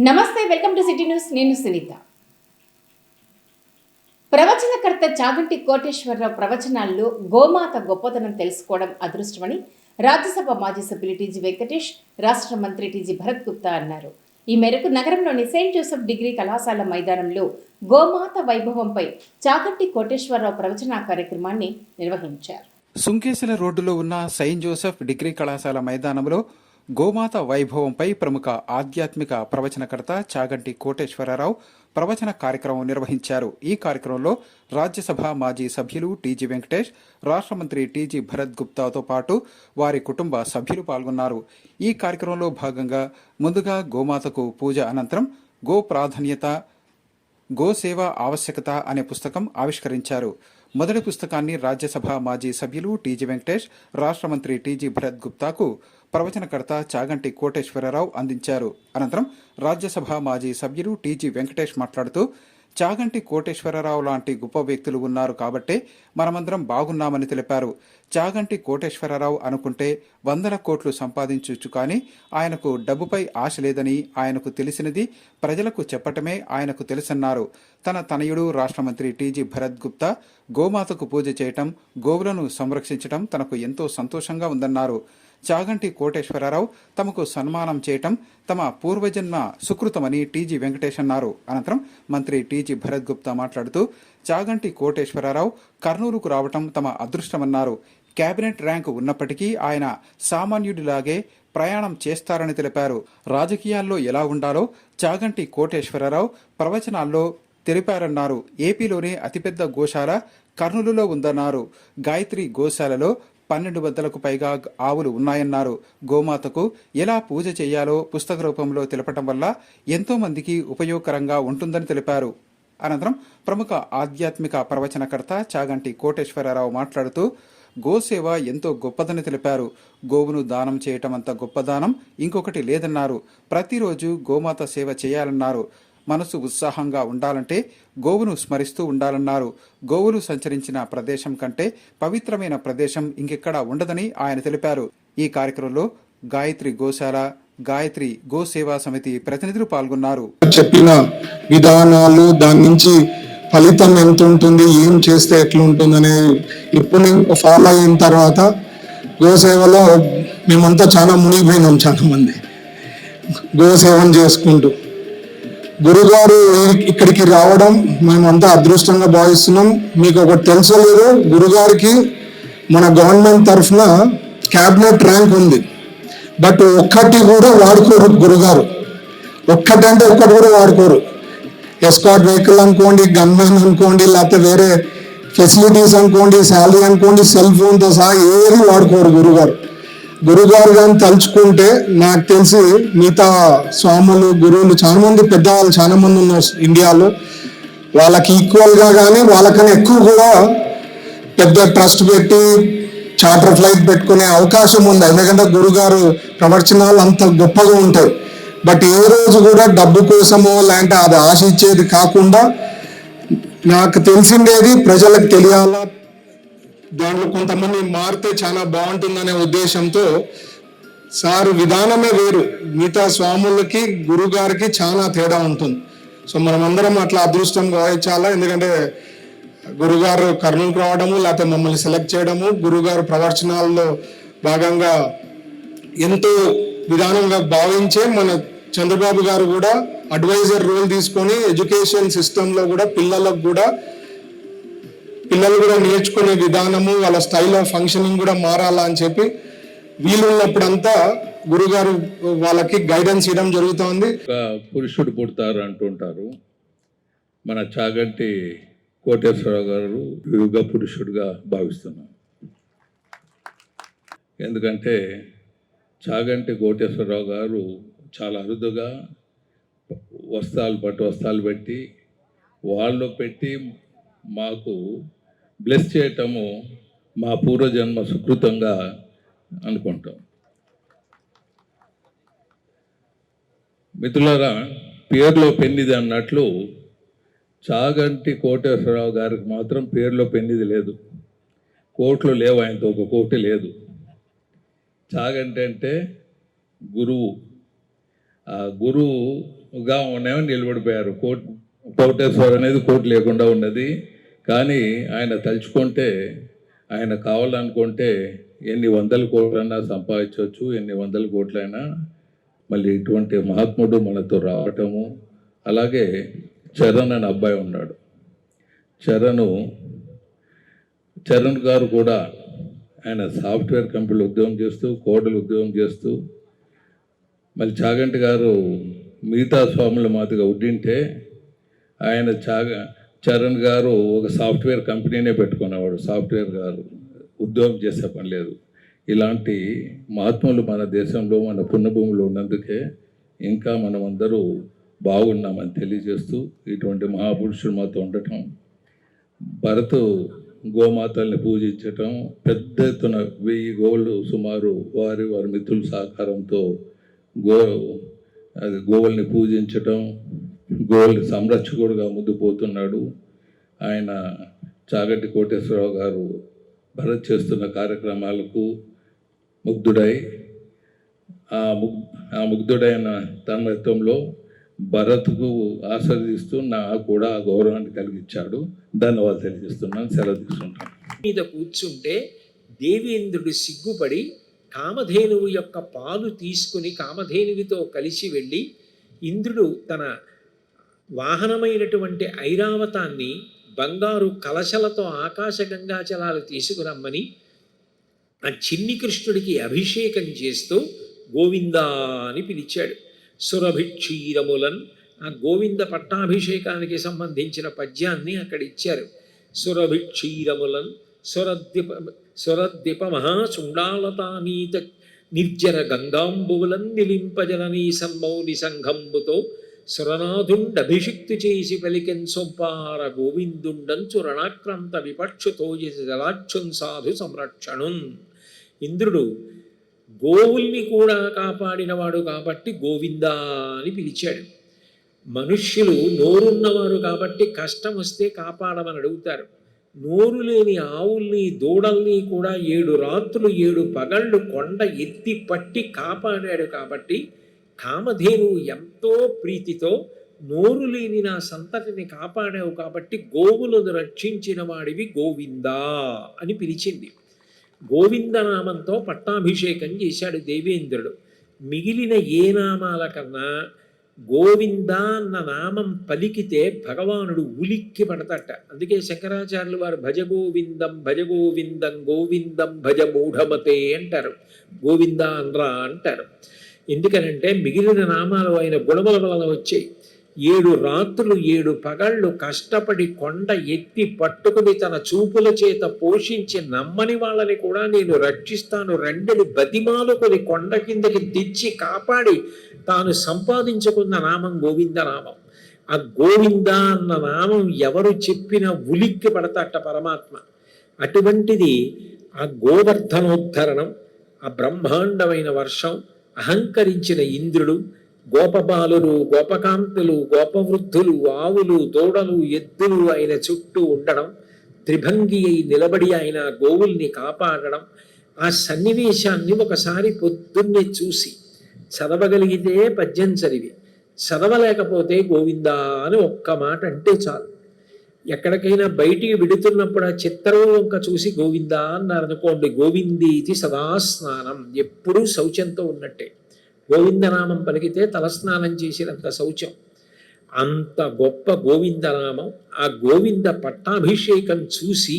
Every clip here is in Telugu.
నమస్తే, వెల్కమ్ టు సిటీ న్యూస్. నేను సునీత. ప్రవచనకర్త చాగంటి కోటేశ్వరరావు ప్రవచనాల్లో గోమాత గొప్పతనం తెలుసుకోవడం అదృష్టమని రాజ్యసభ మాజీ సభ్యులు టీజీ వెంకటేష్, రాష్ట్ర మంత్రి టీజీ భరత్ గుప్తా అన్నారు. ఈ మేరకు నగరంలోని సెయింట్ జోసెఫ్ డిగ్రీ కళాశాల మైదానంలో గోమాత వైభవంపై చాగంటి కోటేశ్వరరావు ప్రవచన కార్యక్రమాన్ని నిర్వహించారు. సుంకేశల రోడ్డులో ఉన్న సెయింట్ జోసెఫ్ డిగ్రీ కళాశాల మైదానంలో గోమాత వైభవంపై ప్రముఖ ఆధ్యాత్మిక ప్రవచనకర్త చాగంటి కోటేశ్వరరావు ప్రవచన కార్యక్రమం నిర్వహించారు. ఈ కార్యక్రమంలో రాజ్యసభ మాజీ సభ్యులు టీజీ వెంకటేష్, రాష్ట్ర మంత్రి టీజీ భరత్ గుప్తాతో పాటు వారి కుటుంబ సభ్యులు పాల్గొన్నారు. ఈ కార్యక్రమంలో భాగంగా ముందుగా గోమాతకు పూజ అనంతరం గో ప్రాధాన్యత, గోసేవ ఆవశ్యకత అనే పుస్తకం ఆవిష్కరించారు. మొదటి పుస్తకాన్ని రాజ్యసభ మాజీ సభ్యులు టీజీ వెంకటేష్, రాష్ట్ర మంత్రి టీజీ భరత్ గుప్తాకు ప్రవచనకర్త చాగంటి కోటేశ్వరరావు అందించారు. అనంతరం రాజ్యసభ మాజీ సభ్యులు టీజీ వెంకటేష్ మాట్లాడుతూ, చాగంటి కోటేశ్వరరావు లాంటి గొప్ప వ్యక్తులు ఉన్నారు కాబట్టే మనమందరం బాగున్నామని తెలిపారు. చాగంటి కోటేశ్వరరావు అనుకుంటే 100 కోట్లు సంపాదించవచ్చు, కానీ ఆయనకు డబ్బుపై ఆశ లేదని ఆయనకు తెలిసినది ప్రజలకు చెప్పటమే ఆయనకు తెలుసన్నారు. తన తనయుడు రాష్ట్ర మంత్రి టీజీ భరత్ గుప్తా గోమాతకు పూజ చేయటం, గోవులను సంరక్షించటం తనకు ఎంతో సంతోషంగా ఉందన్నారు. చాగంటి కోటేశ్వరరావు తమకు సన్మానం చేయటం తమ పూర్వజన్మ సుకృతమని టీజీ వెంకటేష్ అన్నారు. అనంతరం మంత్రి టీజీ భరత్ గుప్తా మాట్లాడుతూ, చాగంటి కోటేశ్వరరావు కర్నూలుకు రావటం తమ అదృష్టమన్నారు. కేబినెట్ ర్యాంకు ఉన్నప్పటికీ ఆయన సామాన్యుడిలాగే ప్రయాణం చేస్తారని తెలిపారు. రాజకీయాల్లో ఎలా ఉండాలో చాగంటి కోటేశ్వరరావు ప్రవచనాల్లో తెలిపారన్నారు. ఏపీలోనే అతిపెద్ద గోశాల కర్నూలులో ఉందన్నారు. గాయత్రి గోశాలలో 1200కు పైగా ఆవులు ఉన్నాయన్నారు. గోమాతకు ఎలా పూజ చేయాలో పుస్తక రూపంలో తెలపటం వల్ల ఎంతో మందికి ఉపయోగకరంగా ఉంటుందని తెలిపారు. అనంతరం ప్రముఖ ఆధ్యాత్మిక ప్రవచనకర్త చాగంటి కోటేశ్వరరావు మాట్లాడుతూ, గోసేవ ఎంతో గొప్పదని తెలిపారు. గోవును దానం చేయటం అంత గొప్ప దానం ఇంకొకటి లేదన్నారు. ప్రతిరోజు గోమాత సేవ చేయాలన్నారు. మనసు ఉత్సాహంగా ఉండాలంటే గోవును స్మరిస్తూ ఉండాలన్నారు. గోవులు సంచరించిన ప్రదేశం కంటే పవిత్రమైన ప్రదేశం ఇంకెక్కడా ఉండదని ఆయన తెలిపారు. ఈ కార్యక్రమంలో గాయత్రి గోశాల, గాయత్రి గోసేవా సమితి ప్రతినిధులు పాల్గొన్నారు. చెప్పిన విధానాలు, దాని నుంచి ఫలితం ఎంత ఉంటుంది, ఏం చేస్తే ఎట్లుంటుందనే ఇప్పుడు ఫాలో అయిన తర్వాత గోసేవలో మేమంతా చాలా మునిగిపోయినాం. చాలా మంది గోసేవను చేసుకుంటూ గురుగారు ఇక్కడికి రావడం మేమంతా అదృష్టంగా భావిస్తున్నాం. మీకు ఒకటి తెలుసో లేదో, గురుగారికి మన గవర్నమెంట్ తరఫున క్యాబినెట్ ర్యాంక్ ఉంది. బట్ ఒక్కటి కూడా వాడుకోరు గురుగారు. ఒక్కటంటే ఒక్కటి కూడా వాడుకోరు. ఎస్కాట్ వెహికల్ అనుకోండి, గన్మెన్ అనుకోండి, లేకపోతే వేరే ఫెసిలిటీస్ అనుకోండి, శాలరీ అనుకోండి, సెల్ ఫోన్తో సహా ఏది వాడుకోరు గురుగారు. గురుగారు కానీ తలుచుకుంటే నాకు తెలిసి మిగతా స్వాములు, గురువులు చాలా మంది, పెద్దవాళ్ళు చాలా మంది ఉన్నారు ఇండియాలో. వాళ్ళకి ఈక్వల్గా కానీ వాళ్ళకన్నా ఎక్కువ కూడా పెద్ద ట్రస్ట్ పెట్టి చార్టర్ ఫ్లైట్ పెట్టుకునే అవకాశం ఉంది. ఎందుకంటే గురుగారు ప్రవచనాలు అంత గొప్పగా ఉంటాయి. బట్ ఏ రోజు కూడా డబ్బు కోసమో లేదంటే అది ఆశించేది కాకుండా నాకు తెలిసిండేది ప్రజలకు తెలియాలా, దాంట్లో కొంతమంది మారితే చాలా బాగుంటుందనే ఉద్దేశంతో సార్ విధానమే వేరు. మిగతా స్వాములకి గురుగారికి చాలా తేడా ఉంటుంది. సో మనమందరం అట్లా అదృష్టం భావించాలా. ఎందుకంటే గురుగారు కర్నూలుకు రావడము, లేకపోతే మమ్మల్ని సెలెక్ట్ చేయడము, గురుగారు ప్రవచనాల్లో భాగంగా ఎంతో విధానంగా భావించే మన చంద్రబాబు గారు కూడా అడ్వైజర్ రోల్ తీసుకొని ఎడ్యుకేషన్ సిస్టంలో కూడా పిల్లలు కూడా నేర్చుకునే విధానము, వాళ్ళ స్టైల్ ఆఫ్ ఫంక్షనింగ్ కూడా మారాలా అని చెప్పి వీలున్నప్పుడంతా గురుగారు వాళ్ళకి గైడెన్స్ ఇవ్వడం జరుగుతోంది. పురుషుడు పుడతారు అంటుంటారు. మన చాగంటి కోటేశ్వరరావు గారు యుగ పురుషుడుగా భావిస్తున్నాం. ఎందుకంటే చాగంటి కోటేశ్వరరావు గారు చాలా అరుదుగా పట్టు వస్త్రాలు పెట్టి వాళ్ళు పెట్టి మాకు బ్లెస్ చేయటము మా పూర్వజన్మ సుకృతంగా అనుకుంటాం. మిత్రులారా, పేరులో పెన్నిది అన్నట్లు చాగంటి కోటేశ్వరరావు గారికి మాత్రం పేరులో పెన్నిది లేదు. కోట్లు లేవు, ఆయనతో ఒక కోటి లేదు. చాగంటి అంటే గురువు. ఆ గురువు గా ఉన్నాయని నిలబడిపోయారు. కోటేశ్వర్ అనేది కోర్టు లేకుండా ఉన్నది. కానీ ఆయన తలుచుకుంటే, ఆయన కావాలనుకుంటే ఎన్ని వందల కోట్లైనా సంపాదించవచ్చు, ఎన్ని వందల కోట్లైనా. మళ్ళీ ఇటువంటి మహాత్ముడు మనతో రావటము. అలాగే చరణ్ అనే అబ్బాయి ఉన్నాడు. చరణ్ గారు కూడా ఆయన సాఫ్ట్వేర్ కంపెనీలో ఉద్యోగం చేస్తూ, కోడలు ఉద్యోగం చేస్తూ, మళ్ళీ చాగంటి గారు మిగతా స్వాముల మాదిరిగా ఉడ్డింటే ఆయన చరణ్ గారు ఒక సాఫ్ట్వేర్ కంపెనీనే పెట్టుకునేవాడు. సాఫ్ట్వేర్ గారు ఉద్యోగం చేసే పని లేదు. ఇలాంటి మహాత్ములు మన దేశంలో, మన పుణ్యభూమిలో ఉన్నందుకే ఇంకా మనం అందరూ బాగున్నామని తెలియజేస్తూ, ఇటువంటి మహాపురుషులు మాతో ఉండటం, భరత్ గోమాతల్ని పూజించటం, పెద్ద ఎత్తున 1000 గోవులు సుమారు వారి మిత్రుల సహకారంతో గోవుల్ని పూజించటం, గోవుల్ని సంరక్షకుడుగా ముందు పోతున్నాడు. ఆయన చాగంటి కోటేశ్వరరావు గారు భరత్ చేస్తున్న కార్యక్రమాలకు ముగ్ధుడై, ఆ ముగ్ధుడైన తన్మయత్వంలో భరత్కు ఆశీర్వదిస్తూ నాకు కూడా ఆ గౌరవాన్ని కలిగించాడు. ధన్యవాదాలు తెలియజేస్తున్నాను. సెలవు తీసుకుంటాను. మీద కూర్చుంటే దేవేంద్రుడు సిగ్గుపడి కామధేనువు యొక్క పాలు తీసుకుని కామధేనువితో కలిసి వెళ్ళి ఇంద్రుడు తన వాహనమైనటువంటి ఐరావతాన్ని బంగారు కలశలతో ఆకాశ గంగాచలాలు తీసుకురమ్మని ఆ చిన్ని కృష్ణుడికి అభిషేకం చేస్తూ గోవిందా అని పిలిచాడు. సురభిక్షీరములన్, ఆ గోవింద పట్టాభిషేకానికి సంబంధించిన పద్యాన్ని అక్కడ ఇచ్చారు. సురభిక్షీరములన్ సురద్విప మహాచుండాలతానీత నిర్జర గంగాంబువులన్ నిలింపజననీ సన్మౌని సంఘంబుతో సురనాథుండభిషిక్తు చేసి పలికెన్ సొంపార గోవిందుండంచు రణాక్రాంత విపక్షుతో జలాక్షున్ సాధు సంరక్షణున్. ఇంద్రుడు గోవుల్ని కూడా కాపాడినవాడు కాబట్టి గోవిందా అని పిలిచాడు. మనుష్యులు నోరున్నవారు కాబట్టి కష్టం వస్తే కాపాడమని అడుగుతారు. నోరు లేని ఆవుల్ని దూడల్ని కూడా 7 రాత్రులు 7 పగళ్ళు కొండ ఎత్తి పట్టి కాపాడాడు కాబట్టి కామధేనువు ఎంతో ప్రీతితో నోరు లేని నా సంతతిని కాపాడావు కాబట్టి గోవులను రక్షించిన వాడివి గోవిందా అని పిలిచింది. గోవిందనామంతో పట్టాభిషేకం చేశాడు దేవేంద్రుడు. మిగిలిన ఏ నామాల కన్నా గోవింద అన్న నామం పలికితే భగవానుడు ఉలిక్కి పడతట. అందుకే శంకరాచార్యులు వారు భజగోవిందం భజగోవిందం గోవిందం భజ మూఢమతే అంటారు. గోవింద అనరా అంటారు. ఎందుకనంటే మిగిలిన నామాలు ఆయన గుణముల వలన వచ్చాయి. 7 రాత్రులు 7 పగళ్ళు కష్టపడి కొండ ఎత్తి పట్టుకుని తన చూపుల చేత పోషించి నమ్మని వాళ్ళని కూడా నేను రక్షిస్తాను రెండని బతిమాలుకొని కొండ కిందకి తెచ్చి కాపాడి తాను సంపాదించుకున్న నామం గోవిందనామం. ఆ గోవింద అన్న నామం ఎవరు చెప్పినా ఉలిక్కి పడతాట పరమాత్మ. అటువంటిది ఆ గోవర్ధనోద్ధరణం, ఆ బ్రహ్మాండమైన వర్షం, అహంకరించిన ఇంద్రుడు, గోపబాలులు, గోపకాంతులు, గోపవృద్ధులు, ఆవులు, దూడలు, ఎద్దులు ఆయన చుట్టూ ఉండడం, త్రిభంగి అయి నిలబడి ఆయన గోవుల్ని కాపాడడం, ఆ సన్నివేశాన్ని ఒకసారి పొద్దున్నే చూసి చదవగలిగితే పద్యం చదివి, చదవలేకపోతే గోవిందా అని ఒక్క మాట అంటే చాలు. ఎక్కడికైనా బయటికి విడుతున్నప్పుడు ఆ చిత్తరం వంక చూసి గోవిందా అన్నారనుకోండి, గోవిందీతి సదా స్నానం, ఎప్పుడూ శౌచంతో ఉన్నట్టే. గోవిందనామం పలికితే తలస్నానం చేసినంత శౌచం. అంత గొప్ప గోవిందనామం. ఆ గోవింద పట్టాభిషేకం చూసి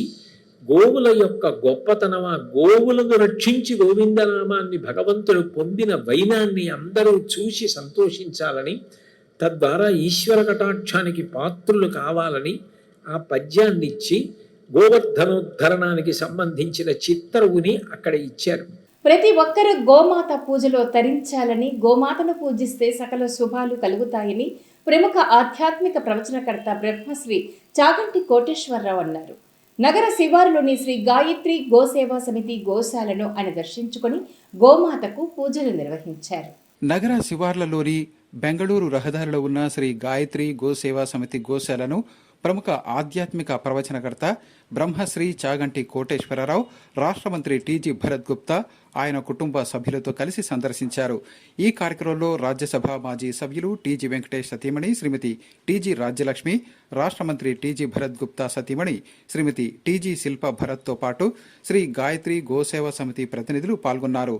గోవుల యొక్క గొప్పతనం, ఆ గోవులను రక్షించి గోవిందనామాన్ని భగవంతుడు పొందిన వైనాన్ని అందరూ చూసి సంతోషించాలని, తద్వారా ఈశ్వర కటాక్షానికి పాత్రులు కావాలని ఆ పద్యాన్నిచ్చి గోవర్ధనోద్ధరణానికి సంబంధించిన చిత్తరువుని అక్కడ ఇచ్చారు. ప్రతి ఒక్కరూ గోమాత పూజలో తరించాలని, గోమాతను పూజిస్తే సకల శుభాలు కలుగుతాయని ప్రముఖ ఆధ్యాత్మిక ప్రవచనకర్త బ్రహ్మశ్రీ చాగంటి కోటేశ్వరరావు అన్నారు. నగర శివారులోని శ్రీ గాయత్రి గోసేవా సమితి గోశాలను ఆయన దర్శించుకొని గోమాతకు పూజలు నిర్వహించారు. నగర శివార్లలోని బెంగళూరు రహదారిలో ఉన్న శ్రీ గాయత్రి గోసేవా సమితి గోశాలను ప్రముఖ ఆధ్యాత్మిక ప్రవచనకర్త బ్రహ్మశ్రీ చాగంటి కోటేశ్వరరావు, రాష్ట్ర మంత్రి టీజీ భరత్ గుప్తా ఆయన కుటుంబ సభ్యులతో కలిసి సందర్శించారు. ఈ కార్యక్రమంలో రాజ్యసభ మాజీ సభ్యులు టీజీ వెంకటేష్ సతీమణి శ్రీమతి టీజీ రాజ్యలక్ష్మి, రాష్ట్ర మంత్రి టీజీ భరత్ గుప్తా సతీమణి శ్రీమతి టీజీ శిల్ప భరత్తో పాటు శ్రీ గాయత్రి గోసేవ సమితి ప్రతినిధులు పాల్గొన్నారు.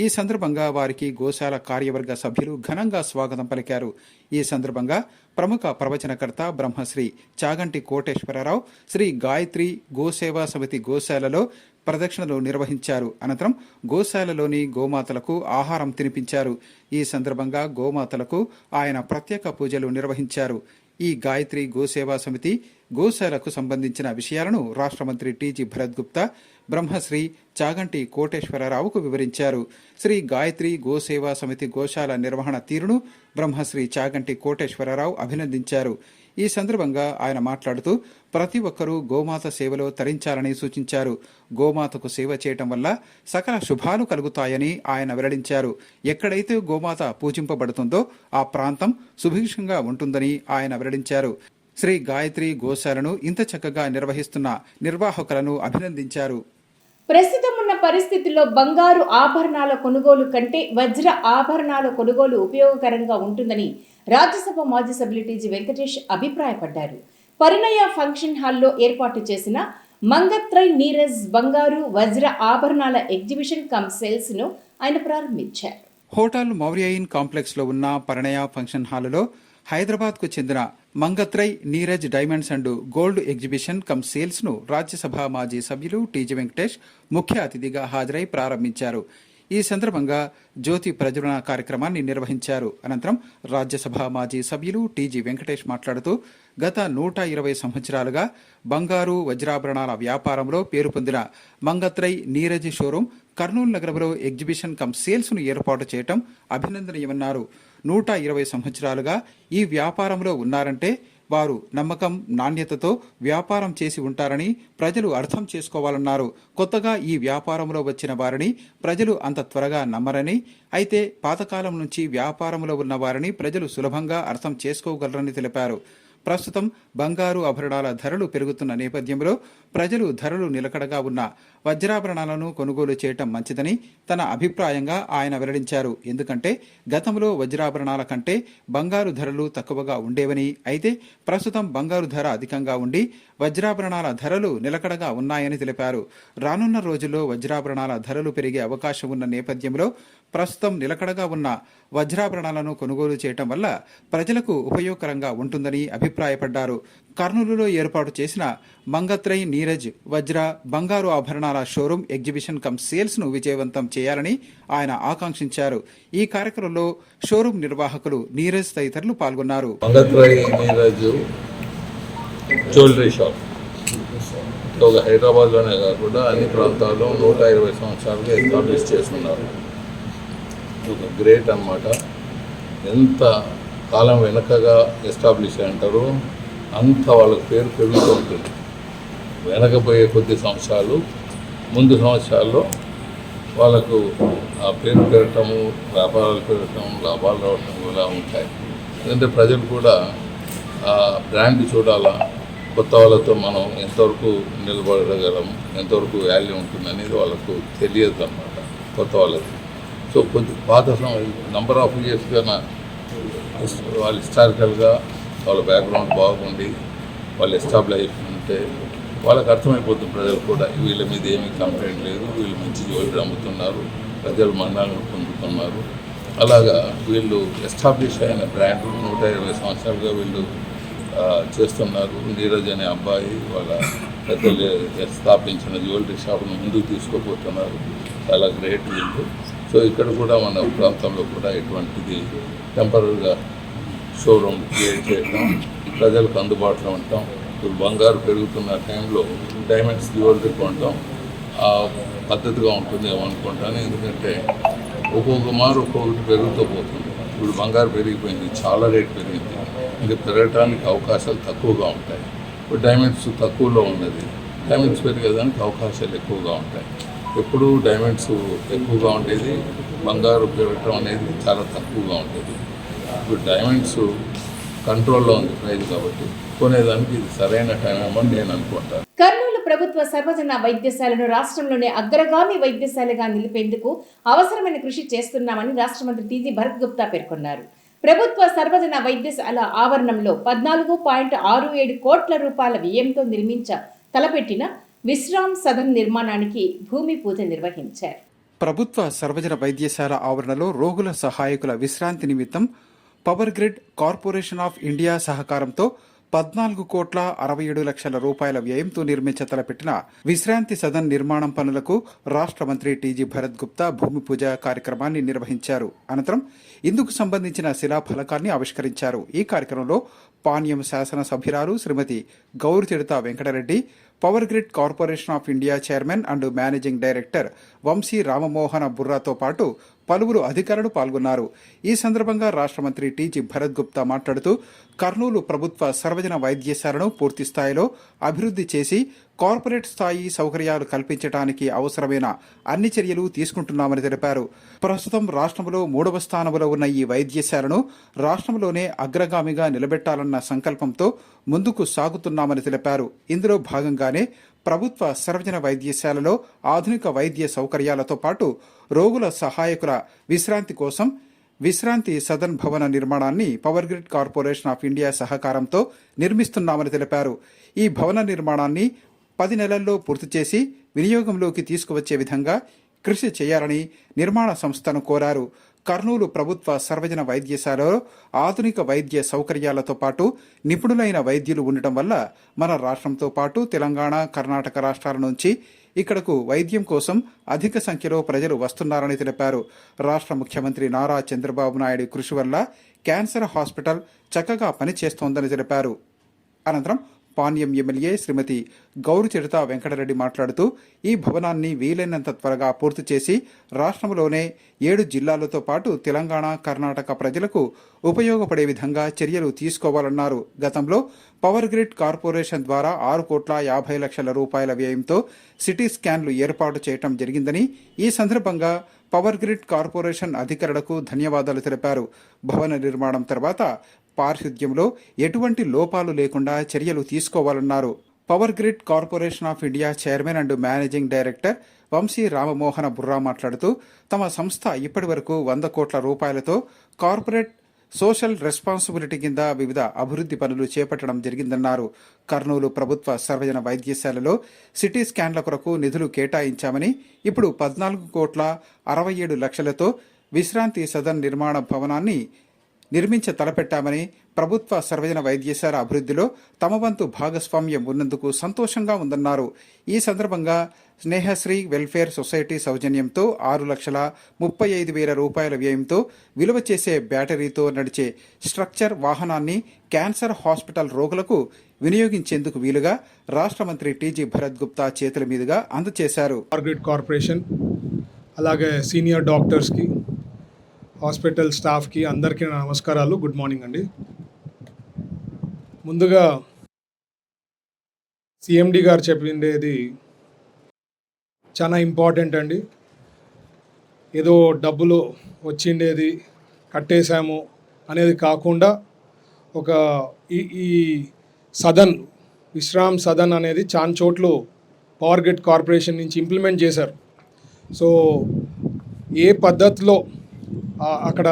ఈ సందర్భంగా వారికి గోశాల కార్యవర్గ సభ్యులు ఘనంగా స్వాగతం పలికారు. ఈ సందర్భంగా ప్రముఖ ప్రవచనకర్త బ్రహ్మశ్రీ చాగంటి కోటేశ్వరరావు శ్రీ గాయత్రి గోసేవా సమితి గోశాలలో ప్రదక్షిణలు నిర్వహించారు. అనంతరం గోశాలలోని గోమాతలకు ఆహారం తినిపించారు. ఈ సందర్భంగా గోమాతలకు ఆయన ప్రత్యేక పూజలు నిర్వహించారు. ఈ గాయత్రి గోసేవా సమితి గోశాలకు సంబంధించిన విషయాలను రాష్ట్ర మంత్రి టీజీ భరత్ గుప్తా బ్రహ్మశ్రీ చాగంటి కోటేశ్వరరావుకు వివరించారు. శ్రీ గాయత్రి గోసేవా సమితి గోశాల నిర్వహణ తీరును బ్రహ్మశ్రీ చాగంటి కోటేశ్వరరావు అభినందించారు. ఈ సందర్భంగా ఆయన మాట్లాడుతూ ప్రతి ఒక్కరూ గోమాత సేవలో తరించాలని సూచించారు. గోమాతకు సేవ చేయటం వల్ల సకల శుభాలు కలుగుతాయని ఆయన వెల్లడించారు. ఎక్కడైతే గోమాత పూజింపబడుతుందో ఆ ప్రాంతం సుభిక్షంగా ఉంటుందని ఆయన వెల్లడించారు. శ్రీ గాయత్రి గోశాలను ఇంత చక్కగా నిర్వహిస్తున్న నిర్వాహకులను అభినందించారు. ప్రస్తుతం ఉన్న పరిస్థితుల్లో బంగారు ఆభరణాల కొనుగోలు కంటే వజ్ర ఆభరణాల కొనుగోలు ఉపయోగకరంగా ఉంటుందని రాజ్యసభ మాజీ సభ్యులు టీజీ వెంకటేష్ అభిప్రాయపడ్డారు. పరిణయ ఫంక్షన్ హాల్లో ఏర్పాటు చేసిన మంగత్రై నీరజ్ బంగారు వజ్ర ఆభరణాల ఎగ్జిబిషన్ కమ్ సేల్స్ ను ఆయన ప్రారంభించారు. హోటల్ మౌర్యయిన్ కాంప్లెక్స్ లో ఉన్న పరిణయ ఫంక్షన్ హాలులో హైదరాబాద్కు చెందిన Mangatrai Neeraj diamonds and gold exhibition cum sales ను రాజ్యసభ మాజీ సభ్యులు టీజీ వెంకటేష్ ముఖ్య అతిథిగా హాజరై ప్రారంభించారు. ఈ సందర్భంగా జ్యోతి ప్రజ్వలన కార్యక్రమాన్ని నిర్వహించారు. అనంతరం రాజ్యసభ మాజీ సభ్యులు టీజీ వెంకటేష్ మాట్లాడుతూ గత 120 సంవత్సరాలుగా బంగారు వజ్రాభరణాల వ్యాపారంలో పేరు పొందిన మంగత్రై నీరజ్ షోరూం కర్నూలు నగరంలో ఎగ్జిబిషన్ కమ్ సేల్స్ ను ఏర్పాటు చేయడం అభినందనీయమన్నారు. 120 సంవత్సరాలుగా ఈ వ్యాపారంలో ఉన్నారంటే వారు నమ్మకం, నాణ్యతతో వ్యాపారం చేసి ఉంటారని ప్రజలు అర్థం చేసుకోవాలన్నారు. కొత్తగా ఈ వ్యాపారంలో వచ్చిన వారిని ప్రజలు అంత త్వరగా నమ్మరని, అయితే పాతకాలం నుంచి వ్యాపారంలో ఉన్న వారిని ప్రజలు సులభంగా అర్థం చేసుకోగలరని తెలిపారు. ప్రస్తుతం బంగారు ఆభరణాల ధరలు పెరుగుతున్న నేపథ్యంలో ప్రజలు ధరలు నిలకడగా ఉన్న వజ్రాభరణాలను కొనుగోలు చేయటం మంచిదని తన అభిప్రాయంగా ఆయన వెల్లడించారు. ఎందుకంటే గతంలో వజ్రాభరణాల కంటే బంగారు ధరలు తక్కువగా ఉండేవని, అయితే ప్రస్తుతం బంగారు ధర అధికంగా ఉండి వజ్రాభరణాల ధరలు నిలకడగా ఉన్నాయని తెలిపారు. రానున్న రోజుల్లో వజ్రాభరణాల ధరలు పెరిగే అవకాశం ఉన్న నేపథ్యంలో ప్రస్తుతం నిలకడగా ఉన్న వజ్రాభరణాలను కొనుగోలు చేయటం వల్ల ప్రజలకు ఉపయోగకరంగా ఉంటుందని అభిప్రాయపడ్డారు. కర్నూలులో ఏర్పాటు చేసిన మంగత్రై నీరజ్ వజ్ర బంగారు ఆభరణాల షోరూం ఎగ్జిబిషన్ కమ్ సేల్స్ ను విజయవంతం చేయాలని ఆయన ఆకాంక్షించారు. ఈ కార్యక్రమంలో షోరూం నిర్వాహకులు నీరజ్ తదితరులు పాల్గొన్నారు. మంగత్రై నీరజ్ జ్యువెలరీ షాప్ ఒక హైదరాబాద్లోనే కాకుండా అన్ని ప్రాంతాల్లో 120 సంవత్సరాలుగా ఎస్టాబ్లిష్ చేస్తున్నారు. ఒక గ్రేట్ అన్నమాట. ఎంత కాలం వెనకగా ఎస్టాబ్లిష్ అంటారో అంత వాళ్ళకి పేరు పెరుగుతూ ఉంటుంది. వెనకపోయే కొద్ది సంవత్సరాలు ముందు సంవత్సరాల్లో వాళ్ళకు ఆ పేరు పెరగటము, వ్యాపారాలు పెరగటం, లాభాలు రావటం కూడా ఉంటాయి. ఎందుకంటే ప్రజలు కూడా ఆ బ్రాండ్ చూడాలా, కొత్త వాళ్ళతో మనం ఎంతవరకు నిలబడగలం, ఎంతవరకు వాల్యూ ఉంటుంది అనేది వాళ్ళకు తెలియదు అన్నమాట కొత్త వాళ్ళకి. సో కొద్ది పాత నంబర్ ఆఫ్ ఇయర్స్ కన్నా వాళ్ళు హిస్టారికల్గా వాళ్ళ బ్యాక్గ్రౌండ్ బాగుండి వాళ్ళు ఎస్టాబ్లిష్ ఉంటే వాళ్ళకి అర్థమైపోతుంది ప్రజలు కూడా వీళ్ళ మీద ఏమీ కంప్లైంట్ లేదు, వీళ్ళు మంచి జ్యువెలరీ అమ్ముతున్నారు, ప్రజలు మన్నాలను పొందుతున్నారు. అలాగా వీళ్ళు ఎస్టాబ్లిష్ అయిన బ్రాండ్ 120 సంవత్సరాలుగా వీళ్ళు చేస్తున్నారు. నీరజ్ అనే అబ్బాయి వాళ్ళ పెద్దలు స్థాపించిన జ్యువెలరీ షాప్ను ముందుకు తీసుకుపోతున్నారు. చాలా గ్రేట్ వీళ్ళు. సో ఇక్కడ కూడా మన ప్రాంతంలో కూడా ఇటువంటిది టెంపరీగా షోరూమ్ క్రియేట్ చేయటం, ప్రజలకు అందుబాటులో ఉండటం. ఇప్పుడు బంగారు పెరుగుతున్న టైంలో డైమండ్స్ జ్యువెలరీ కొనటం పద్ధతిగా ఉంటుందేమో అనుకుంటాను. ఎందుకంటే ఒక్కొక్క మారు ఒక్కొక్కటి పెరుగుతూ పోతుంది. ఇప్పుడు బంగారు పెరిగిపోయింది, చాలా రేట్ పెరిగింది, ఇంకా పెరగటానికి అవకాశాలు తక్కువగా ఉంటాయి. ఇప్పుడు డైమండ్స్ తక్కువలో ఉన్నది, డైమండ్స్ పెరిగేదానికి అవకాశాలు ఎక్కువగా ఉంటాయి. ఎప్పుడు డైమండ్స్ ఎక్కువగా ఉండేది, బంగారు పెరగటం అనేది చాలా తక్కువగా ఉండేది. ఇప్పుడు డైమండ్స్ కంట్రోల్లో ఉంది ప్రైస్ కాబట్టి కొనేదానికి ఇది సరైన టైం అని నేను అనుకుంటాను. కర్నూలు ప్రభుత్వ సర్వజన వైద్యశాలను రాష్ట్రంలోనే అగ్రగామి వైద్యశాలగా నిలిపేందుకు అవసరమైన కృషి చేస్తున్నామని రాష్ట్ర మంత్రి టీజీ భరత్ గుప్తా పేర్కొన్నారు. ప్రభుత్వ సర్వజన వైద్యశాల ఆవరణంలో 14.67 కోట్ల రూపాయల వ్యయంతో తలపెట్టిన విశ్రామ్ సదన్ నిర్మాణానికి భూమి పూజ నిర్వహించారు. ప్రభుత్వ సర్వజన వైద్యశాల ఆవరణలో రోగుల సహాయకుల విశ్రాంతి నిమిత్తం power grid corporation of India సహకారంతో 14,67,00,000 రూపాయల వ్యయంతో తలపెట్టిన విశ్రాంతి సదన్ నిర్మాణం పనులకు రాష్ట్ర మంత్రి టీజీ భరత్ గుప్తా భూమి పూజ కార్యక్రమాన్ని నిర్వహించారు. అనంతరం ఇందుకు సంబంధించిన శిలాఫలకాన్ని ఆవిష్కరించారు. ఈ కార్యక్రమంలో పాణ్యం శాసనసభ్యురాలు శ్రీమతి గౌరితిడత Venkatareddy, Power grid corporation of India chairman and managing director Vamsi Ramamohana బుర్రాతో పాటు పలువురు అధికారులు పాల్గొన్నారు. ఈ సందర్భంగా రాష్ట్ర మంత్రి టీజీ భరత్ గుప్తా మాట్లాడుతూ కర్నూలు ప్రభుత్వ సర్వజన వైద్యశాలను పూర్తి స్థాయిలో అభివృద్ధి చేసి కార్పొరేట్ స్థాయి సౌకర్యాలు కల్పించడానికి అవసరమైన అన్ని చర్యలు తీసుకుంటున్నామని తెలిపారు. ప్రస్తుతం రాష్ట్రంలో 3వ స్థానంలో ఉన్న ఈ వైద్యశాలను రాష్ట్రంలోనే అగ్రగామిగా నిలబెట్టాలన్న సంకల్పంతో ముందుకు సాగుతున్నామని తెలిపారు. ఇందులో భాగంగానే ప్రభుత్వ సర్వజన వైద్యశాలలో ఆధునిక వైద్య సౌకర్యాలతో పాటు రోగుల సహాయకుల విశ్రాంతి కోసం విశ్రాంతి సదన్ భవన నిర్మాణాన్ని power grid corporation of India సహకారంతో నిర్మిస్తున్నామని తెలిపారు. ఈ భవన నిర్మాణాన్ని 10 నెలల్లో పూర్తి చేసి వినియోగంలోకి తీసుకువచ్చే విధంగా కృషి చేయాలని నిర్మాణ సంస్థను కోరారు. కర్నూలు ప్రభుత్వ సర్వజన వైద్యశాలలో ఆధునిక వైద్య సౌకర్యాలతో పాటు నిపుణులైన వైద్యులు ఉండటం వల్ల మన రాష్ట్రంతో పాటు తెలంగాణ, కర్ణాటక రాష్ట్రాల నుంచి ఇక్కడకు వైద్యం కోసం అధిక సంఖ్యలో ప్రజలు వస్తున్నారని తెలిపారు. రాష్ట్ర ముఖ్యమంత్రి నారా చంద్రబాబు నాయుడు కృషి వల్ల క్యాన్సర్ హాస్పిటల్ చక్కగా పనిచేస్తోందని తెలిపారు. అనంతరం పాణ్యం ఎమ్మెల్యే శ్రీమతి గౌరితిడత వెంకటరెడ్డి మాట్లాడుతూ ఈ భవనాన్ని వీలైనంత త్వరగా పూర్తి చేసి రాష్ట్రంలోనే 7 జిల్లాలతో పాటు తెలంగాణ, కర్ణాటక ప్రజలకు ఉపయోగపడే విధంగా చర్యలు తీసుకోవాలన్నారు. గతంలో పవర్ గ్రిడ్ కార్పొరేషన్ ద్వారా 6,50,00,000 రూపాయల వ్యయంతో సిటీ స్కాన్లు ఏర్పాటు చేయడం జరిగిందని, ఈ సందర్భంగా పవర్ గ్రిడ్ కార్పొరేషన్ అధికారులకు ధన్యవాదాలు తెలిపారు. భవన నిర్మాణం తర్వాత పారిశుద్ధ్యంలో ఎటువంటి లోపాలు లేకుండా చర్యలు తీసుకోవాలన్నారు. Power grid corporation of India chairman and managing director Vamsi Ramamohana Burra మాట్లాడుతూ తమ సంస్థ ఇప్పటి వరకు 100 కోట్ల రూపాయలతో కార్పొరేట్ సోషల్ రెస్పాన్సిబిలిటీ కింద వివిధ అభివృద్ధి పనులు చేపట్టడం జరిగిందన్నారు. కర్నూలు ప్రభుత్వ సర్వజన వైద్యశాలలో సిటీ స్కాన్ల కొరకు నిధులు కేటాయించామని, ఇప్పుడు 14,67,00,000తో విశ్రాంతి సదన్ నిర్మాణ భవనాన్ని తలపెట్టామని, ప్రభుత్వ సర్వజన వైద్యశాల అభివృద్ధిలో తమ వంతు భాగస్వామ్యం ఉన్నందుకు సంతోషంగా ఉందన్నారు. ఈ సందర్భంగా స్నేహశ్రీ వెల్ఫేర్ సొసైటీ సౌజన్యంతో 6,35,000 రూపాయల వ్యయంతో విలువ చేసే బ్యాటరీతో నడిచే స్ట్రక్చర్ వాహనాన్ని క్యాన్సర్ హాస్పిటల్ రోగులకు వినియోగించేందుకు వీలుగా రాష్ట్ర మంత్రి టీజీ భరత్ గుప్తా చేతుల మీదుగా అందజేశారు. కార్పొరేషన్ అలాగే సీనియర్ డాక్టర్స్కి, హాస్పిటల్ స్టాఫ్కి అందరికీ నా నమస్కారాలు. గుడ్ మార్నింగ్ అండి. ముందుగా సిఎండి గారు చెప్పిండేది చాలా ఇంపార్టెంట్ అండి. ఏదో డబ్బులు వచ్చిండేది కట్టేశాము అనేది కాకుండా ఒక ఈ సదన్, విశ్రామ్ సదన్ అనేది చాలా చోట్ల పవర్ గ్రిడ్ కార్పొరేషన్ నుంచి ఇంప్లిమెంట్ చేశారు. సో ఏ పద్ధతిలో అక్కడ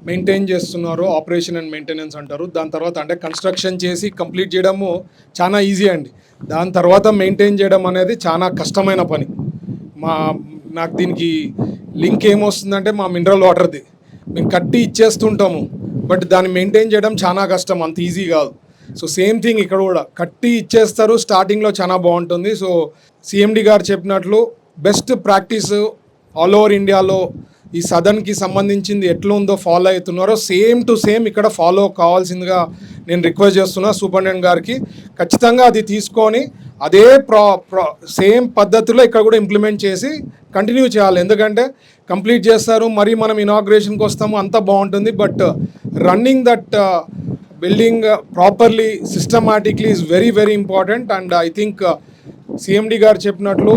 మెయింటైన్ చేస్తున్నారో, ఆపరేషన్ అండ్ మెయింటెనెన్స్ అంటారు, దాని తర్వాత అంటే కన్స్ట్రక్షన్ చేసి కంప్లీట్ చేయడము చాలా ఈజీ అండి. దాని తర్వాత మెయింటైన్ చేయడం అనేది చాలా కష్టమైన పని. నాకు దీనికి లింక్ ఏమొస్తుందంటే మా మినరల్ వాటర్ది మేము కట్టి ఇచ్చేస్తుంటాము, బట్ దాన్ని మెయింటైన్ చేయడం చాలా కష్టం, అంత ఈజీ కాదు. సో సేమ్ థింగ్ ఇక్కడ కూడా కట్టి ఇచ్చేస్తారు, స్టార్టింగ్లో చాలా బాగుంటుంది. సో సిఎండి గారు చెప్పినట్లు బెస్ట్ ప్రాక్టీస్ ఆల్ ఓవర్ ఇండియాలో ఈ సదన్కి సంబంధించింది ఎట్లా ఉందో ఫాలో అవుతున్నారో సేమ్ టు సేమ్ ఇక్కడ ఫాలో కావాల్సిందిగా నేను రిక్వెస్ట్ చేస్తున్నా సూపరింటెండెంట్ గారికి. ఖచ్చితంగా అది తీసుకొని అదే సేమ్ పద్ధతిలో ఇక్కడ కూడా ఇంప్లిమెంట్ చేసి కంటిన్యూ చేయాలి. ఎందుకంటే కంప్లీట్ చేస్తారు, మరి మనం ఇనాగ్రేషన్కి వస్తాము, అంతా బాగుంటుంది, but running that building properly systematically is very very important. And I think CMD గారు చెప్పినట్లు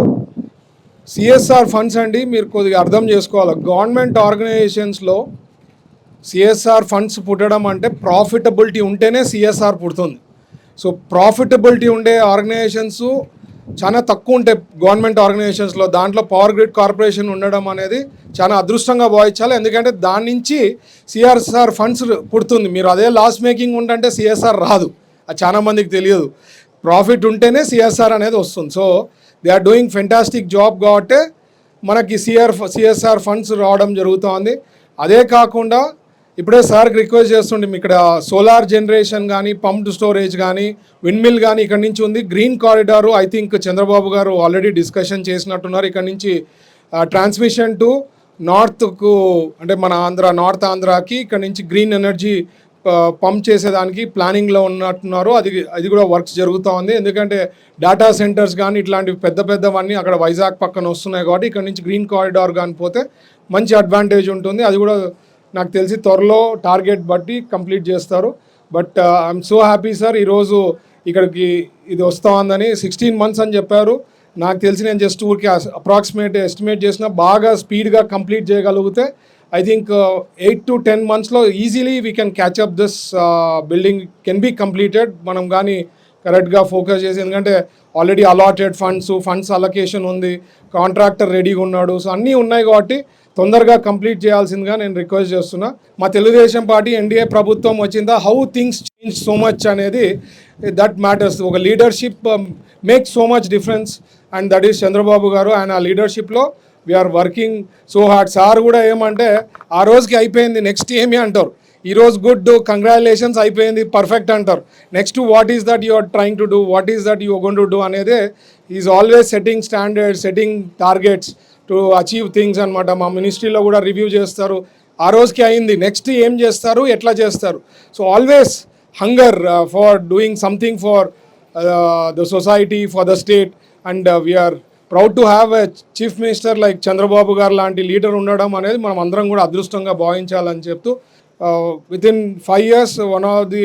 సిఎస్ఆర్ ఫండ్స్ అండి, మీరు కొద్దిగా అర్థం చేసుకోవాలి. గవర్నమెంట్ ఆర్గనైజేషన్స్లో సిఎస్ఆర్ ఫండ్స్ పుట్టడం అంటే ప్రాఫిటబిలిటీ ఉంటేనే సిఎస్ఆర్ పుడుతుంది. సో ప్రాఫిటబిలిటీ ఉండే ఆర్గనైజేషన్స్ చాలా తక్కువ ఉంటాయి గవర్నమెంట్ ఆర్గనైజేషన్స్లో. దాంట్లో పవర్ గ్రిడ్ కార్పొరేషన్ ఉండడం అనేది చాలా అదృష్టంగా భావించాలి. ఎందుకంటే దాని నుంచి సిఎస్ఆర్ ఫండ్స్ పుడుతుంది. మీరు అదే లాస్ మేకింగ్ ఉంటే సిఎస్ఆర్ రాదు, అది చాలా మందికి తెలియదు. ప్రాఫిట్ ఉంటేనే సిఎస్ఆర్ అనేది వస్తుంది. So they are doing fantastic job కాబట్టి మనకి సిఎస్ఆర్ ఫండ్స్ రావడం జరుగుతుంది. అదే కాకుండా ఇప్పుడే సార్కి రిక్వెస్ట్ చేస్తుండే, ఇక్కడ సోలార్ జనరేషన్ కానీ, పంప్డ్ స్టోరేజ్ కానీ, విండ్ మిల్ కానీ ఇక్కడ నుంచి ఉంది. Green corridor I think Chandrababu గారు ఆల్రెడీ డిస్కషన్ చేసినట్టున్నారు. ఇక్కడ నుంచి ట్రాన్స్మిషన్ టు నార్త్కు, అంటే మన నార్త్ ఆంధ్రాకి ఇక్కడ నుంచి గ్రీన్ ఎనర్జీ పంప్ చేసేదానికి ప్లానింగ్లో ఉన్నట్టున్నారు. అది కూడా వర్క్స్ జరుగుతూ ఉంది. ఎందుకంటే డేటా సెంటర్స్ కానీ ఇట్లాంటివి పెద్దవన్నీ అక్కడ వైజాగ్ పక్కన వస్తున్నాయి కాబట్టి ఇక్కడ నుంచి గ్రీన్ కారిడార్ కానీ పోతే మంచి అడ్వాంటేజ్ ఉంటుంది. అది కూడా నాకు తెలిసి త్వరలో టార్గెట్ బట్టి కంప్లీట్ చేస్తారు. But I'm so happy sir, ఈరోజు ఇక్కడికి ఇది వస్తూ ఉందని. 16 months అని చెప్పారు. నాకు తెలిసి నేను జస్ట్ ఊరికి అప్రాక్సిమేట్ ఎస్టిమేట్ చేసిన బాగా స్పీడ్గా కంప్లీట్ చేయగలిగితే ఐ థింక్ 8 to 10 monthsలో easily we can catch up this building can be completed. మనం కానీ కరెక్ట్గా ఫోకస్ చేసి, ఎందుకంటే ఆల్రెడీ అలాటెడ్ ఫండ్స్ అలొకేషన్ ఉంది, కాంట్రాక్టర్ రెడీగా ఉన్నాడు. సో అన్నీ ఉన్నాయి కాబట్టి తొందరగా కంప్లీట్ చేయాల్సిందిగా నేను రిక్వెస్ట్ చేస్తున్నా. మా తెలుగుదేశం పార్టీ ఎన్డీఏ ప్రభుత్వం వచ్చిందా, how things change so much అనేది దట్ మ్యాటర్స్. ఒక leadership makes so much difference and that is Chandrababu గారు. ఆయన లీడర్షిప్లో we are working so hard. Sir కూడా ఏమంటే ఆ రోజుకి అయిపోయింది, నెక్స్ట్ ఏమి అంటారు, ఈరోజు గుడ్ కంగ్రాచులేషన్స్ అయిపోయింది పర్ఫెక్ట్ అంటారు. Next what is that you are trying to do, what is that you going to do అనేది is always setting standards, setting targets to achieve things అనమాట. మా మినిస్ట్రీలో కూడా రివ్యూ చేస్తారు, ఆ రోజుకి అయింది, నెక్స్ట్ ఏం చేస్తారు, ఎట్లా చేస్తారు. So always hunger for doing something for the society, for the state. And we are proud to have a chief minister like Chandrababu garu లాంటి లీడర్ ఉండడం అనేది మనం అందరం కూడా అదృష్టంగా భావించాలని చెప్తూ, within 5 years one of the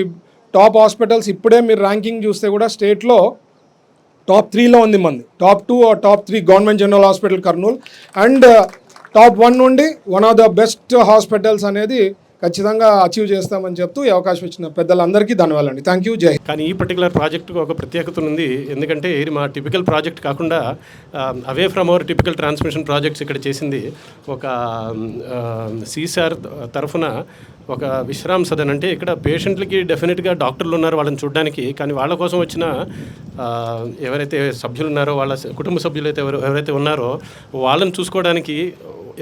top hospitals. ఇప్పుడే మీరు ర్యాంకింగ్ చూస్తే కూడా స్టేట్లో top 3లో ఉంది మంది, top 2 or top 3 government general hospital Kurnool. And top 1 నుండి one of the best hospitals అనేది ఖచ్చితంగా అచీవ్ చేస్తామని చెప్తూ ఈ అవకాశం ఇచ్చిన పెద్దలందరికీ ధన్యవాదాలండి. థ్యాంక్ యూ, జై. కానీ ఈ పర్టికులర్ ప్రాజెక్టుకు ఒక ప్రత్యేకత ఉంది. ఎందుకంటే ఇది మా టిపికల్ ప్రాజెక్ట్ కాకుండా away from our typical transmission projects ఇక్కడ చేసింది. ఒక సిసార్ తరఫున ఒక విశ్రామ సదన్, అంటే ఇక్కడ పేషెంట్లకి డెఫినెట్గా డాక్టర్లు ఉన్నారు వాళ్ళని చూడడానికి, కానీ వాళ్ళ కోసం వచ్చిన ఎవరైతే సభ్యులు ఉన్నారో, వాళ్ళ కుటుంబ సభ్యులు అయితే ఎవరైతే ఉన్నారో వాళ్ళని చూసుకోవడానికి,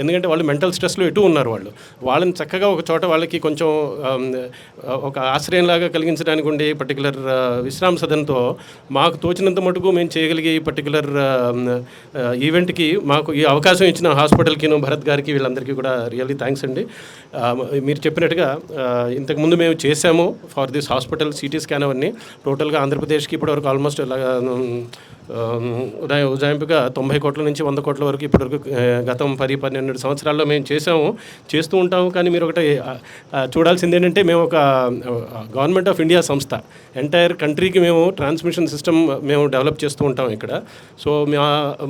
ఎందుకంటే వాళ్ళు మెంటల్ స్ట్రెస్లో ఎటు ఉన్నారు, వాళ్ళని చక్కగా ఒక చోట వాళ్ళకి కొంచెం ఒక ఆశ్రయంలాగా కలిగించడానికి ఉండే పర్టికులర్ విశ్రామ సదన్తో మాకు తోచినంత మటుకు మేము చేయగలిగే ఈ పర్టికులర్ ఈవెంట్కి మాకు ఈ అవకాశం ఇచ్చిన హాస్పిటల్కి, భరత్ గారికి, వీళ్ళందరికీ కూడా రియల్లీ థ్యాంక్స్ అండి. మీరు చెప్పినట్టుగా ఇంతకుముందు మేము చేసాము for this hospital CT scan అవన్నీ. టోటల్గా ఆంధ్రప్రదేశ్కి ఇప్పటివరకు ఆల్మోస్ట్ ఉదాయింపుగా 90 కోట్ల నుంచి 100 కోట్ల వరకు ఇప్పటివరకు గతం 10-12 సంవత్సరాల్లో మేము చేస్తూ ఉంటాము. కానీ మీరు ఒకటి చూడాల్సింది ఏంటంటే, మేము ఒక గవర్నమెంట్ ఆఫ్ ఇండియా సంస్థ, ఎంటైర్ కంట్రీకి మేము ట్రాన్స్మిషన్ సిస్టమ్ మేము డెవలప్ చేస్తూ ఉంటాం ఇక్కడ. సో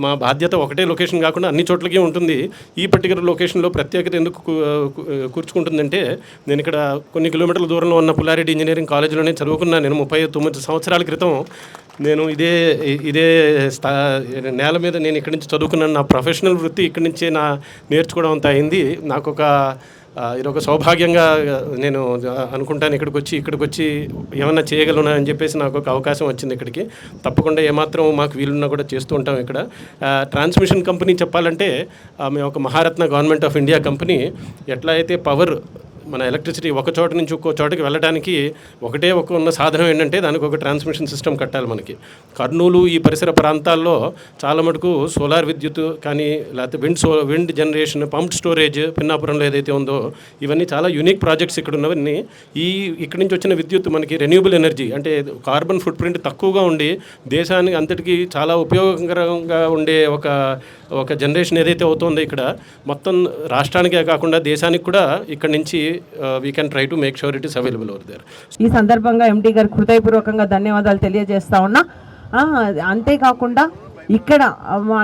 మా బాధ్యత ఒకటే లొకేషన్ కాకుండా అన్ని చోట్లకి ఉంటుంది. ఈ పర్టికులర్ లొకేషన్లో ప్రత్యేకత ఎందుకు కూర్చుకుంటుందంటే, నేను ఇక్కడ కొన్ని కిలోమీటర్ల దూరంలో ఉన్న పుల్లారెడ్డి ఇంజనీరింగ్ కాలేజీలోనే చదువుకున్నాను. నేను 39 సంవత్సరాల క్రితం నేను ఇదే నేల మీద నేను ఇక్కడి నుంచి చదువుకున్నాను. నా ప్రొఫెషనల్ వృత్తి ఇక్కడి నుంచే నేర్చుకోవడం అంత అయింది. నాకు ఇదొక సౌభాగ్యంగా నేను అనుకుంటాను. ఇక్కడికి వచ్చి ఏమన్నా చేయగలను అని చెప్పేసి నాకు ఒక అవకాశం వచ్చింది ఇక్కడికి. తప్పకుండా ఏమాత్రం మాకు వీలున్నా కూడా చేస్తూ ఉంటాం ఇక్కడ. ట్రాన్స్మిషన్ కంపెనీ చెప్పాలంటే మేము ఒక Maharatna government of India company. ఎట్లా అయితే పవర్, మన ఎలక్ట్రిసిటీ ఒక చోట నుంచి ఇంకో చోటకి వెళ్ళడానికి ఒకటే ఉన్న సాధనం ఏంటంటే దానికి ఒక ట్రాన్స్మిషన్ సిస్టమ్ కట్టాలి మనకి. కర్నూలు ఈ పరిసర ప్రాంతాల్లో చాలా మటుకు సోలార్ విద్యుత్ కానీ, లేకపోతే విండ్ జనరేషన్, పంప్డ్ స్టోరేజ్ పిన్నాపురంలో ఏదైతే ఉందో, ఇవన్నీ చాలా యూనిక్ ప్రాజెక్ట్స్ ఇక్కడ ఉన్నవన్నీ. ఇక్కడి నుంచి వచ్చిన విద్యుత్ మనకి రెన్యూబుల్ ఎనర్జీ, అంటే కార్బన్ ఫుట్ ప్రింట్ తక్కువగా ఉండి దేశానికి అంతటికీ చాలా ఉపయోగకరంగా ఉండే ఒక జనరేషన్ ఏదైతే అవుతుందో ఇక్కడ మొత్తం రాష్ట్రానికే కాకుండా దేశానికి కూడా ఇక్కడ నుంచి we can try to make sure it is available over there. ఈ సందర్భంగా ఎండి గారికి హృదయపూర్వకంగా ధన్యవాదాలు తెలియజేస్తా ఉన్నా. అంతేకాకుండా ఇక్కడ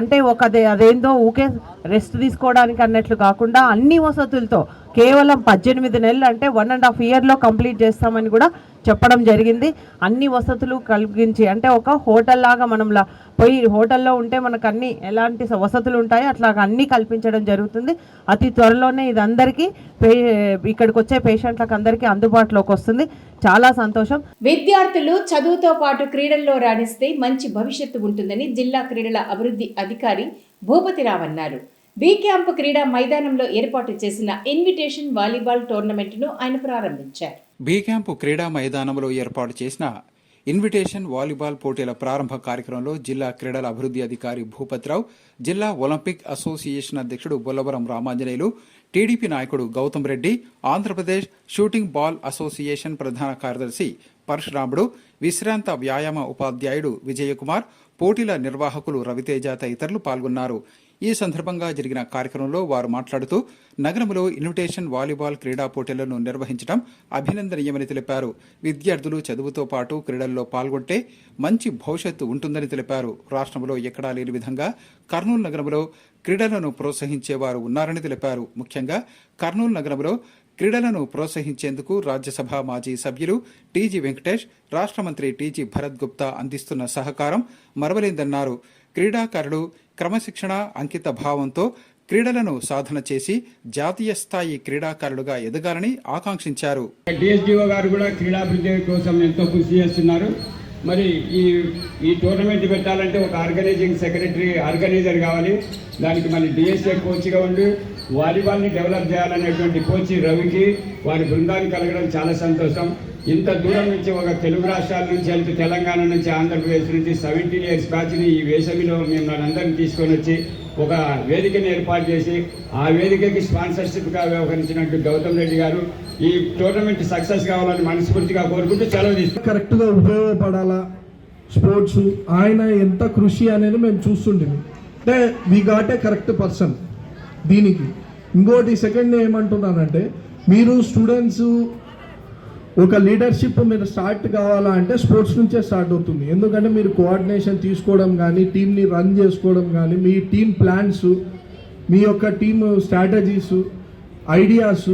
అంటే అదేందో ఊకే రెస్ట్ తీసుకోవడానికి అన్నట్లు కాకుండా అన్ని వసతులతో కేవలం 18 నెలలు అంటే 1.5 ఇయర్లో కంప్లీట్ చేస్తామని కూడా చెప్పడం జరిగింది. అన్ని వసతులు కలిగించి, అంటే ఒక హోటల్ లాగా మనం పోయి హోటల్లో ఉంటే మనకు అన్ని ఎలాంటి వసతులు ఉంటాయో అట్లా అన్నీ కల్పించడం జరుగుతుంది. అతి త్వరలోనే ఇది అందరికీ ఇక్కడికి వచ్చే పేషెంట్లకు అందరికీ అందుబాటులోకి వస్తుంది. చాలా సంతోషం. విద్యార్థులు చదువుతో పాటు క్రీడల్లో రాణిస్తే మంచి భవిష్యత్తు ఉంటుందని జిల్లా క్రీడల అభివృద్ధి అధికారి భూపతిరావు అన్నారు. బి క్యాంప్ క్రీడా మైదానంలో ఏర్పాటు చేసిన ఇన్విటేషన్ వాలీబాల్ టోర్నమెంట్ను ఆయన ప్రారంభించారు. బి క్యాంపు క్రీడా మైదానంలో ఏర్పాటు చేసిన ఇన్విటేషన్ వాలీబాల్ పోటీల ప్రారంభ కార్యక్రమంలో జిల్లా క్రీడల అభివృద్ధి అధికారి భూపతిరావు, జిల్లా ఒలింపిక్ అసోసియేషన్ అధ్యక్షుడు బొల్లవరం రామాంజనేయులు, టీడీపీ నాయకుడు Gautam Reddy, Andhra Pradesh shooting ball association ప్రధాన కార్యదర్శి పరశురాముడు, విశ్రాంత వ్యాయామ ఉపాధ్యాయుడు విజయకుమార్, పోటీల నిర్వాహకులు రవితేజ తదితరులు పాల్గొన్నారు. ఈ సందర్భంగా జరిగిన కార్యక్రమంలో వారు మాట్లాడుతూ నగరంలో ఇన్విటేషన్ వాలీబాల్ క్రీడా పోటీలను నిర్వహించడం అభినందనీయమని తెలిపారు. విద్యార్థులు చదువుతో పాటు క్రీడల్లో పాల్గొంటే మంచి భవిష్యత్తు ఉంటుందని తెలిపారు. రాష్ట్రంలో ఎక్కడా లేని విధంగా కర్నూలు నగరంలో క్రీడలను ప్రోత్సహించేవారు ఉన్నారని తెలిపారు. ముఖ్యంగా కర్నూలు నగరంలో క్రీడలను ప్రోత్సహించేందుకు రాజ్యసభ మాజీ సభ్యులు టీజీ వెంకటేష్, రాష్ట్ర మంత్రి టీజీ భరత్ గుప్తా అందిస్తున్న సహకారం మరవలేదన్నారు. క్రీడాకారులు క్రమశిక్షణ, అంకిత భావంతో క్రీడలను సాధన చేసి జాతీయ స్థాయి క్రీడాకారులుగా ఎదగాలని ఆకాంక్షించారు. డిఎస్డిఓ గారు కూడా క్రీడాభివృద్ధి కోసం ఎంతో కృషి చేస్తున్నారు. మరి ఈ టోర్నమెంట్ పెట్టాలంటే ఒక ఆర్గనైజర్ కావాలి. దానికి మళ్ళీ డిఎస్ఏ కోచ్గా ఉండి వాలీబాల్ని డెవలప్ చేయాలనేటువంటి కోచ్ రవికి వారి బృందాన్ని కలగడం చాలా సంతోషం. ఇంత దూరం నుంచి ఒక తెలుగు రాష్ట్రాల నుంచి తెలంగాణ నుంచి ఆంధ్రప్రదేశ్ నుంచి 17 ఇయర్స్ బ్యాచ్ని ఈ వేసవిలో మేము అందరినీ తీసుకొని వచ్చి ఒక వేదికని ఏర్పాటు చేసి ఆ వేదికకి స్పాన్సర్షిప్గా వ్యవహరించినట్టు గౌతమ్ రెడ్డి గారు ఈ టోర్నమెంట్ సక్సెస్ కావాలని మనస్ఫూర్తిగా కోరుకుంటూ సెలవు తీసుకుంటాం. కరెక్ట్గా ఉపయోగపడాలా స్పోర్ట్స్, ఆయన ఎంత కృషి అనేది మేము చూస్తుండేది. అంటే we got a correct person దీనికి. ఇంకోటి సెకండ్ ఏమంటున్నానంటే, మీరు స్టూడెంట్స్ ఒక లీడర్షిప్ మీరు స్టార్ట్ కావాలా అంటే స్పోర్ట్స్ నుంచే స్టార్ట్ అవుతుంది. ఎందుకంటే మీరు కోఆర్డినేషన్ తీసుకోవడం కానీ, టీంని రన్ చేసుకోవడం కానీ, మీ టీం ప్లాన్స్, మీ యొక్క team strategies, ideas,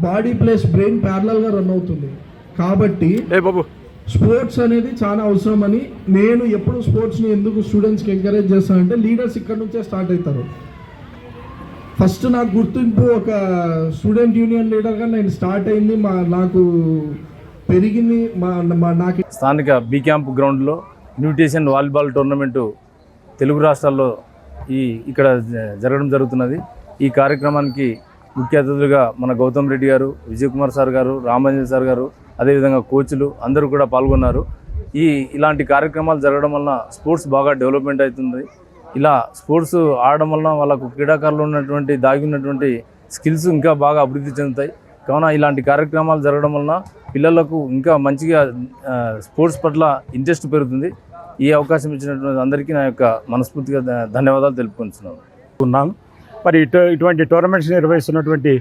body plus brain ప్యారలల్గా రన్ అవుతుంది. కాబట్టి స్పోర్ట్స్ అనేది చాలా అవసరం అని నేను ఎప్పుడు స్పోర్ట్స్ని ఎందుకు స్టూడెంట్స్కి ఎంకరేజ్ చేస్తానంటే, లీడర్స్ ఇక్కడ నుంచే స్టార్ట్ అవుతారు. ఫస్ట్ నాకు గుర్తింపు ఒక స్టూడెంట్ యూనియన్ లీడర్గా నేను స్టార్ట్ అయింది, నాకు పెరిగింది నాకు స్థానిక బీ క్యాంప్ గ్రౌండ్లో ఇన్విటేషన్ వాలీబాల్ టోర్నమెంటు తెలుగు రాష్ట్రాల్లో ఇక్కడ జరగడం జరుగుతున్నది. ఈ కార్యక్రమానికి ముఖ్య అతిథులుగా మన గౌతమ్ రెడ్డి గారు, విజయకుమార్ సార్ గారు, రామాంజన్ సార్ గారు, అదేవిధంగా కోచ్లు అందరూ కూడా పాల్గొన్నారు. ఇలాంటి కార్యక్రమాలు జరగడం వలన స్పోర్ట్స్ బాగా డెవలప్మెంట్ అవుతుంది. ఇలా స్పోర్ట్స్ ఆడడం వలన వాళ్ళకు క్రీడాకారులు ఉన్నటువంటి దాగి ఉన్నటువంటి స్కిల్స్ ఇంకా బాగా అభివృద్ధి చెందుతాయి. కావున ఇలాంటి కార్యక్రమాలు జరగడం వలన పిల్లలకు ఇంకా మంచిగా స్పోర్ట్స్ పట్ల ఇంట్రెస్ట్ పెరుగుతుంది. ఈ అవకాశం ఇచ్చినటువంటి అందరికీ నా యొక్క మనస్ఫూర్తిగా ధన్యవాదాలు తెలుపుకుంటున్నాను. మరి ఇటువంటి టోర్నమెంట్స్ నిర్వహిస్తున్నటువంటి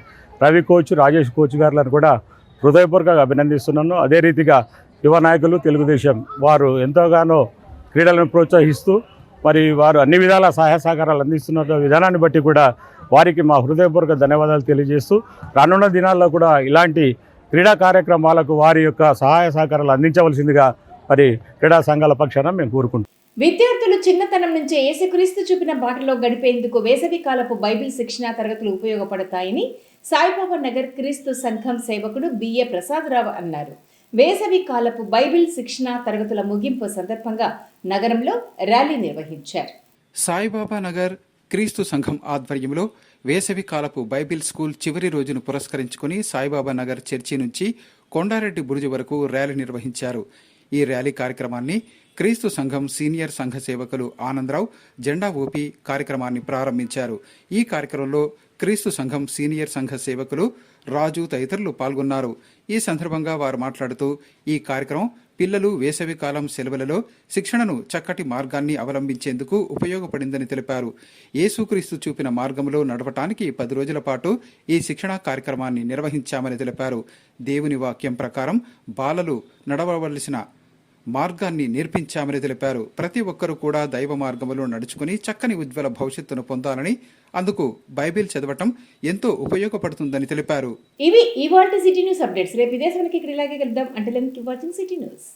రవి కోచ్, రాజేష్ కోచ్ గారులను కూడా హృదయపూర్వకంగా అభినందిస్తున్నాను. అదే రీతిగా యువ నాయకులు తెలుగుదేశం వారు ఎంతోగానో క్రీడలను ప్రోత్సహిస్తూ మరి వారు అన్ని విధాల సహాయ సహకారాలు అందిస్తున్న విధానాన్ని బట్టి కూడా వారికి మా హృదయపూర్వక ధన్యవాదాలు తెలియజేస్తూ రానున్న దినాల్లో కూడా ఇలాంటి క్రీడా కార్యక్రమాలకు వారి యొక్క సహాయ సహకారాలు అందించవలసిందిగా మరి క్రీడా సంఘాల పక్షాన మేము కోరుకుంటున్నాం. విద్యార్థులు చిన్నతనం నుంచే యేసుక్రీస్తు చూపిన బాటలో గడిపేందుకు వేసవి కాలపు బైబిల్ శిక్షణా తరగతులు ఉపయోగపడతాయని సాయిబాబా నగర్ క్రీస్తు సంఘం సేవకుడు బిఏ ప్రసాదరావు అన్నారు. వేసవి కాలపు బైబిల్ శిక్షణా తరగతుల ముగింపు సందర్భంగా నగరంలో ర్యాలీ నిర్వహించారు. సాయిబాబా నగర్ క్రీస్తు సంఘం ఆధ్వర్యంలో వేసవి కాలపు బైబిల్ స్కూల్ చివరి రోజును పురస్కరించుకుని సాయిబాబా నగర్ చర్చి నుంచి కొండారెడ్డి బురుజు వరకు ర్యాలీ నిర్వహించారు. ఈ ర్యాలీ కార్యక్రమాన్ని క్రీస్తు సంఘం సీనియర్ సంఘ సేవకులు ఆనందరావు జెండా ఊపి కార్యక్రమాన్ని ప్రారంభించారు. ఈ కార్యక్రమంలో క్రీస్తు సంఘం సీనియర్ సంఘ సేవకులు రాజు తదితరులు పాల్గొన్నారు. ఈ సందర్భంగా వారు మాట్లాడుతూ ఈ కార్యక్రమం పిల్లలు వేసవి కాలం సెలవులలో శిక్షణను చక్కటి మార్గాన్ని అవలంబించేందుకు ఉపయోగపడిందని తెలిపారు. యేసుక్రీస్తు చూపిన మార్గంలో నడవటానికి 10 రోజుల పాటు ఈ శిక్షణా కార్యక్రమాన్ని నిర్వహించామని తెలిపారు. దేవుని వాక్యం ప్రకారం బాలలు నడవవలసిన మార్గాన్ని నేర్పించామని తెలిపారు. ప్రతి ఒక్కరూ కూడా దైవ మార్గంలో నడుచుకుని చక్కని ఉజ్వల భవిష్యత్తును పొందాలని, అందుకు బైబిల్ చదవటం ఎంతో ఉపయోగపడుతుందని తెలిపారు. ఇవి ఇవాల్టి సిటీ న్యూస్ అప్డేట్స్. రేపు ఇదే సమయానికి ఇలాగే కలుద్దాం. అంటే వాచింగ్ సిటీ న్యూస్.